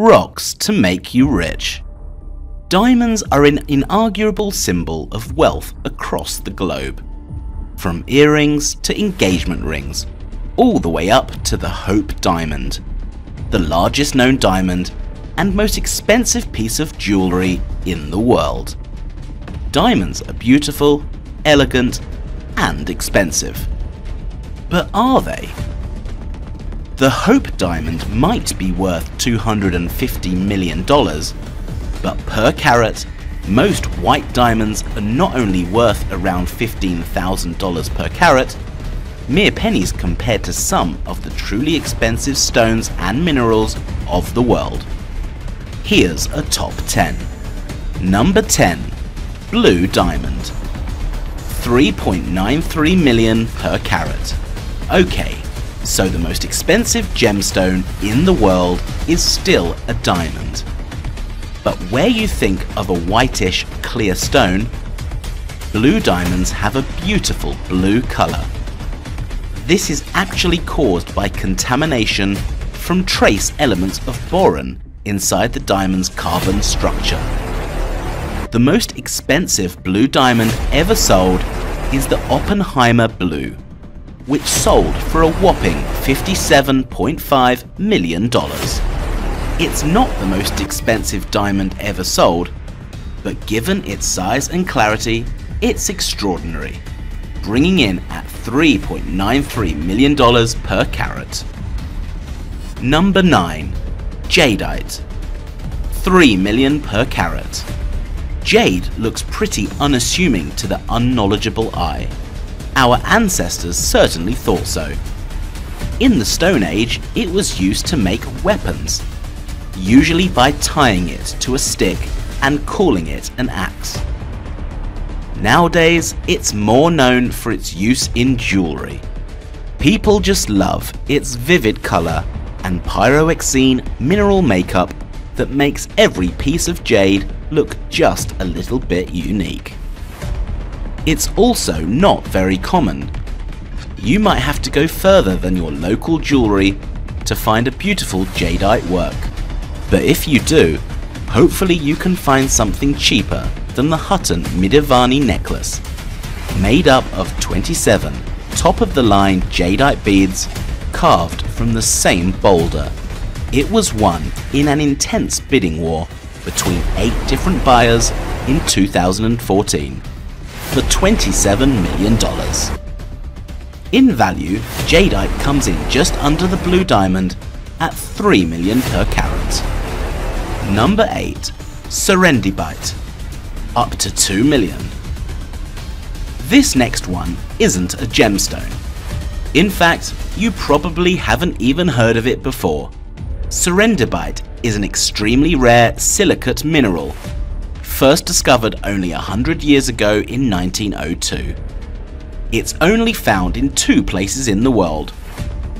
Rocks to make you rich. Diamonds are an inarguable symbol of wealth across the globe. From earrings to engagement rings, all the way up to the Hope Diamond, the largest known diamond and most expensive piece of jewellery in the world. Diamonds are beautiful, elegant and expensive. But are they? The Hope Diamond might be worth $250 million, but per carat, most white diamonds are not only worth around $15,000 per carat, mere pennies compared to some of the truly expensive stones and minerals of the world. Here's a top 10. Number 10. Blue Diamond. 3.93 million per carat. Okay, so the most expensive gemstone in the world is still a diamond. But where you think of a whitish, clear stone, blue diamonds have a beautiful blue colour. This is actually caused by contamination from trace elements of boron inside the diamond's carbon structure. The most expensive blue diamond ever sold is the Oppenheimer Blue, which sold for a whopping $57.5 million. It's not the most expensive diamond ever sold, but given its size and clarity, it's extraordinary, bringing in at $3.93 million per carat. Number 9. Jadeite. 3 million per carat. Jade looks pretty unassuming to the unknowledgeable eye. Our ancestors certainly thought so. In the Stone Age, it was used to make weapons, usually by tying it to a stick and calling it an axe. Nowadays, it's more known for its use in jewellery. People just love its vivid colour and pyroxene mineral makeup that makes every piece of jade look just a little bit unique. It's also not very common. You might have to go further than your local jewellery to find a beautiful jadeite work. But if you do, hopefully you can find something cheaper than the Hutton Midavani necklace, made up of 27 top-of-the-line jadeite beads carved from the same boulder. It was won in an intense bidding war between 8 different buyers in 2014 for $27 million. In value, jadeite comes in just under the blue diamond at 3 million per carat. Number 8. Serendibite. Up to 2 million. This next one isn't a gemstone. In fact, you probably haven't even heard of it before. Serendibite is an extremely rare silicate mineral, first discovered only 100 years ago in 1902. It's only found in 2 places in the world,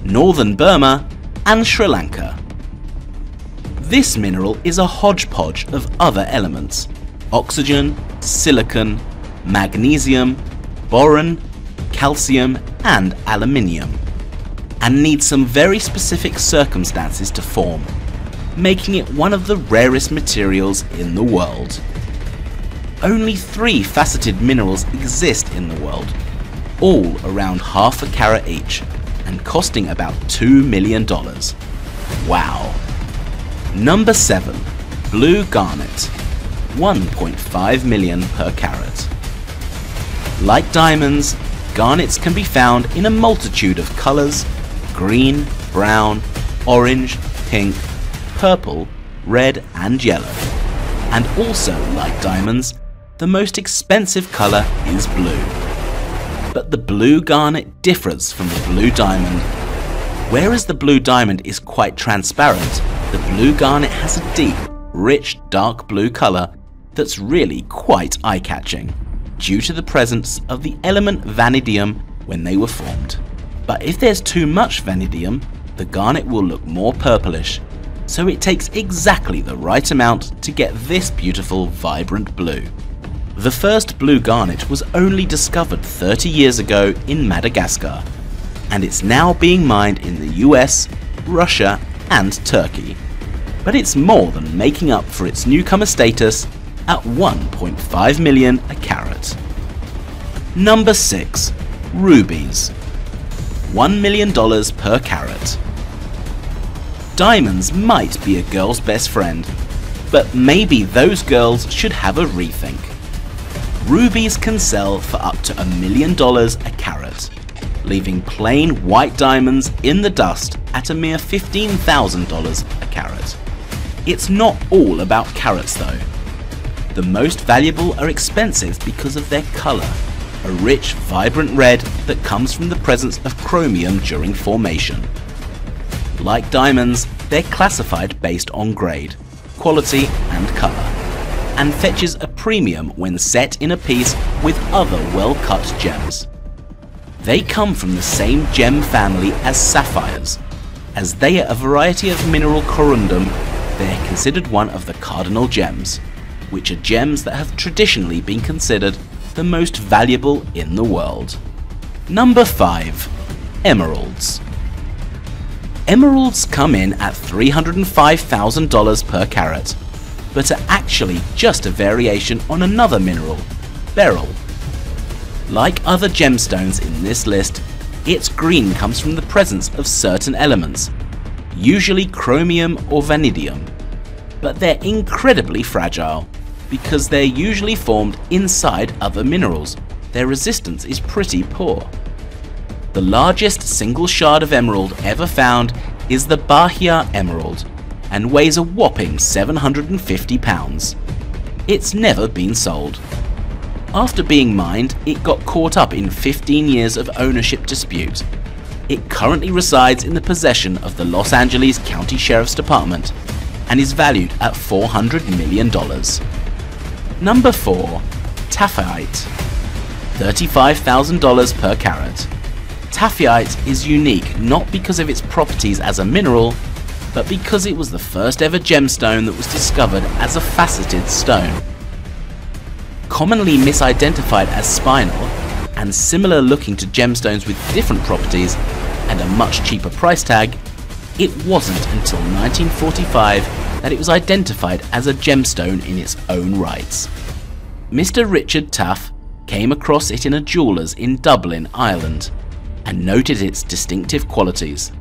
northern Burma and Sri Lanka. This mineral is a hodgepodge of other elements: oxygen, silicon, magnesium, boron, calcium and aluminium, and needs some very specific circumstances to form, making it one of the rarest materials in the world. Only 3 faceted minerals exist in the world, all around half a carat each, and costing about $2 million. Wow! Number 7. Blue Garnet. 1.5 million per carat. Like diamonds, garnets can be found in a multitude of colours: green, brown, orange, pink, purple, red and yellow. And also, like diamonds, the most expensive colour is blue. But the blue garnet differs from the blue diamond. Whereas the blue diamond is quite transparent, the blue garnet has a deep, rich dark blue colour that's really quite eye-catching, due to the presence of the element vanadium when they were formed. But if there's too much vanadium, the garnet will look more purplish, so it takes exactly the right amount to get this beautiful vibrant blue. The first blue garnet was only discovered 30 years ago in Madagascar, and it's now being mined in the US, Russia and Turkey. but it's more than making up for its newcomer status at 1.5 million a carat. Number 6. Rubies. $1 million per carat. Diamonds might be a girl's best friend, but maybe those girls should have a rethink. Rubies can sell for up to $1 million a carat, leaving plain white diamonds in the dust at a mere $15,000 a carat. It's not all about carats though. The most valuable are expensive because of their colour, a rich, vibrant red that comes from the presence of chromium during formation. Like diamonds, they're classified based on grade, quality and colour, and fetches a premium when set in a piece with other well-cut gems. They come from the same gem family as sapphires. As they are a variety of mineral corundum, they're considered one of the cardinal gems, which are gems that have traditionally been considered the most valuable in the world. Number 5. Emeralds. Emeralds come in at $305,000 per carat, but are actually just a variation on another mineral, beryl. Like other gemstones in this list, its green comes from the presence of certain elements, usually chromium or vanadium, but they're incredibly fragile because they're usually formed inside other minerals. Their resistance is pretty poor. The largest single shard of emerald ever found is the Bahia emerald and weighs a whopping 750 pounds. It's never been sold. After being mined, it got caught up in 15 years of ownership dispute. It currently resides in the possession of the Los Angeles County Sheriff's Department and is valued at $400 million. Number 4. Taaffeite. $35,000 per carat. Taaffeite is unique not because of its properties as a mineral, but because it was the first ever gemstone that was discovered as a faceted stone. Commonly misidentified as spinel, and similar looking to gemstones with different properties and a much cheaper price tag, it wasn't until 1945 that it was identified as a gemstone in its own rights. Mr. Richard Taaffe came across it in a jeweller's in Dublin, Ireland, and noted its distinctive qualities.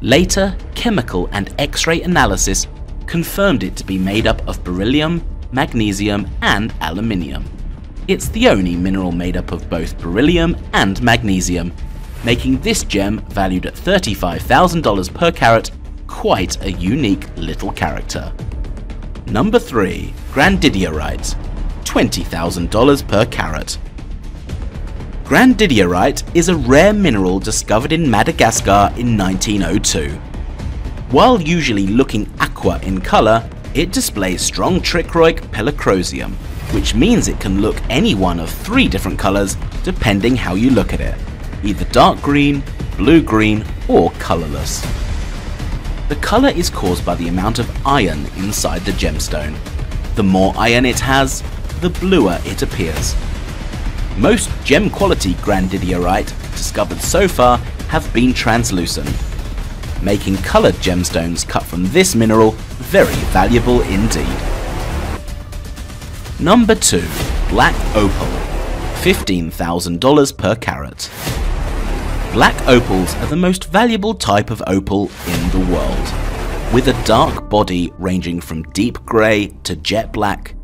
Later, chemical and X-ray analysis confirmed it to be made up of beryllium, magnesium and aluminium. It's the only mineral made up of both beryllium and magnesium, making this gem, valued at $35,000 per carat, quite a unique little character. Number 3. Grandidierite. $20,000 per carat. Grandidierite is a rare mineral discovered in Madagascar in 1902. While usually looking aqua in colour, it displays strong trichroic pellicrosium, which means it can look any one of 3 different colours depending how you look at it, either dark green, blue-green or colourless. The colour is caused by the amount of iron inside the gemstone. The more iron it has, the bluer it appears. Most gem quality grandidierite discovered so far have been translucent, making coloured gemstones cut from this mineral very valuable indeed. Number 2. Black Opal. $15,000 per carat. Black opals are the most valuable type of opal in the world. With a dark body ranging from deep grey to jet black,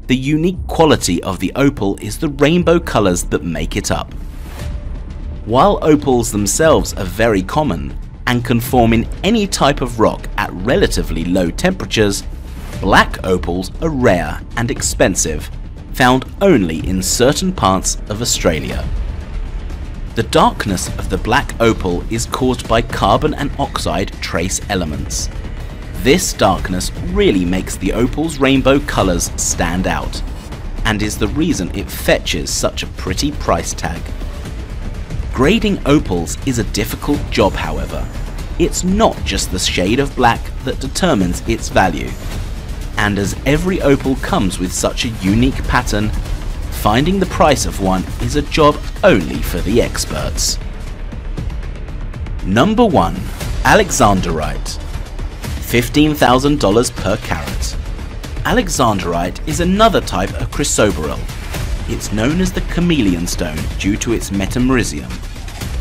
the unique quality of the opal is the rainbow colours that make it up. While opals themselves are very common and can form in any type of rock at relatively low temperatures, black opals are rare and expensive, found only in certain parts of Australia. The darkness of the black opal is caused by carbon and oxide trace elements. This darkness really makes the opal's rainbow colours stand out, and is the reason it fetches such a pretty price tag. Grading opals is a difficult job, however. It's not just the shade of black that determines its value, and as every opal comes with such a unique pattern, finding the price of one is a job only for the experts. Number 1. Alexandrite. $15,000 per carat. Alexandrite is another type of chrysoberyl. It's known as the chameleon stone due to its metamerism.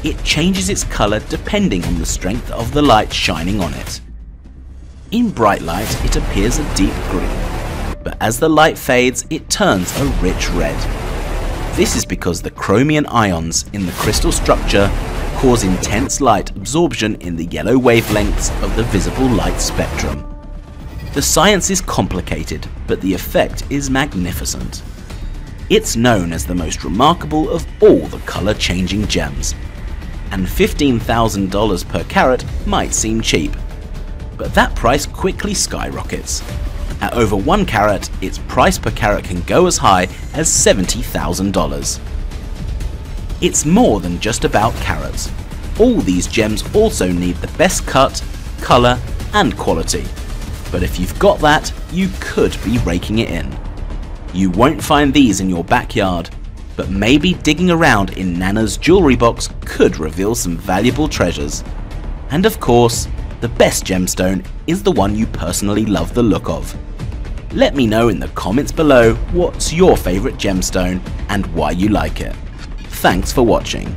It changes its colour depending on the strength of the light shining on it. In bright light it appears a deep green, but as the light fades it turns a rich red. This is because the chromium ions in the crystal structure cause intense light absorption in the yellow wavelengths of the visible light spectrum. The science is complicated, but the effect is magnificent. It's known as the most remarkable of all the colour-changing gems, and $15,000 per carat might seem cheap, but that price quickly skyrockets. At over 1 carat, its price per carat can go as high as $70,000. It's more than just about carats. All these gems also need the best cut, colour and quality. But if you've got that, you could be raking it in. You won't find these in your backyard, but maybe digging around in Nana's jewellery box could reveal some valuable treasures. And of course, the best gemstone is the one you personally love the look of. Let me know in the comments below what's your favourite gemstone and why you like it. Thanks for watching.